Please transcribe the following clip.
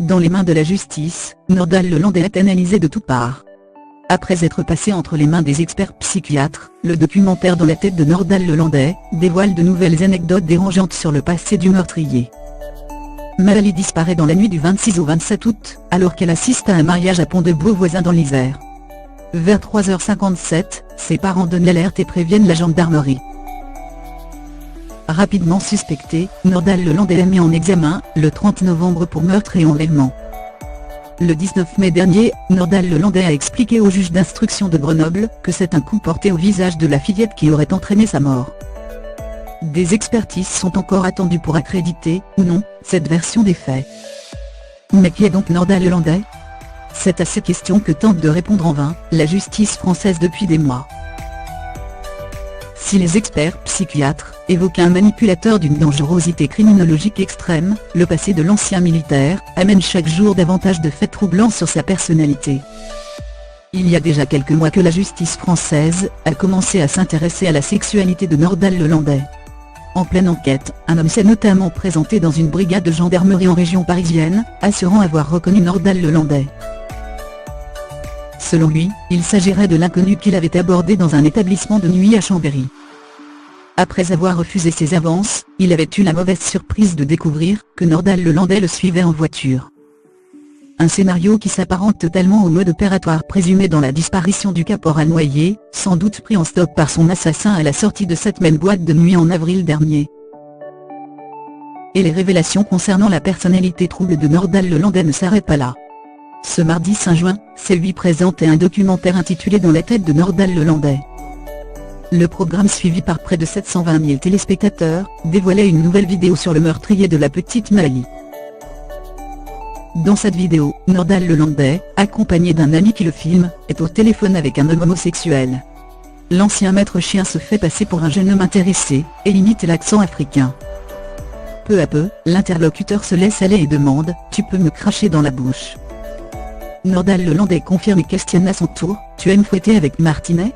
Dans les mains de la justice, Nordal Lelandais est analysé de toutes parts. Après être passé entre les mains des experts psychiatres, le documentaire Dans la tête de Nordal Lelandais dévoile de nouvelles anecdotes dérangeantes sur le passé du meurtrier. Maëlie disparaît dans la nuit du 26 au 27 août, alors qu'elle assiste à un mariage à Pont-de-Beauvoisin dans l'Isère. Vers 3h57, ses parents donnent l'alerte et préviennent la gendarmerie. Rapidement suspecté, Nordal Lelandais est mis en examen, le 30 novembre pour meurtre et enlèvement. Le 19 mai dernier, Nordal Lelandais a expliqué au juge d'instruction de Grenoble que c'est un coup porté au visage de la fillette qui aurait entraîné sa mort. Des expertises sont encore attendues pour accréditer, ou non, cette version des faits. Mais qui est donc Nordal Lelandais ? C'est à ces questions que tente de répondre en vain la justice française depuis des mois. Si les experts psychiatres évoquent un manipulateur d'une dangerosité criminologique extrême, le passé de l'ancien militaire amène chaque jour davantage de faits troublants sur sa personnalité. Il y a déjà quelques mois que la justice française a commencé à s'intéresser à la sexualité de Nordal Lelandais. En pleine enquête, un homme s'est notamment présenté dans une brigade de gendarmerie en région parisienne, assurant avoir reconnu Nordal Lelandais. Selon lui, il s'agirait de l'inconnu qu'il avait abordé dans un établissement de nuit à Chambéry. Après avoir refusé ses avances, il avait eu la mauvaise surprise de découvrir que Nordal Lelandais le suivait en voiture. Un scénario qui s'apparente totalement au mode opératoire présumé dans la disparition du caporal Noyer, sans doute pris en stop par son assassin à la sortie de cette même boîte de nuit en avril dernier. Et les révélations concernant la personnalité trouble de Nordal Lelandais ne s'arrêtent pas là. Ce mardi 5 juin, C8 présentait un documentaire intitulé Dans la tête de Nordal Lelandais. Le programme, suivi par près de 720 000 téléspectateurs, dévoilait une nouvelle vidéo sur le meurtrier de la petite Maëlie. Dans cette vidéo, Nordal Lelandais, accompagné d'un ami qui le filme, est au téléphone avec un homme homosexuel. L'ancien maître chien se fait passer pour un jeune homme intéressé, et imite l'accent africain. Peu à peu, l'interlocuteur se laisse aller et demande « Tu peux me cracher dans la bouche ?» Nordal Lelandais confirme et questionne à son tour « Tu aimes fouetter avec Martinet ?»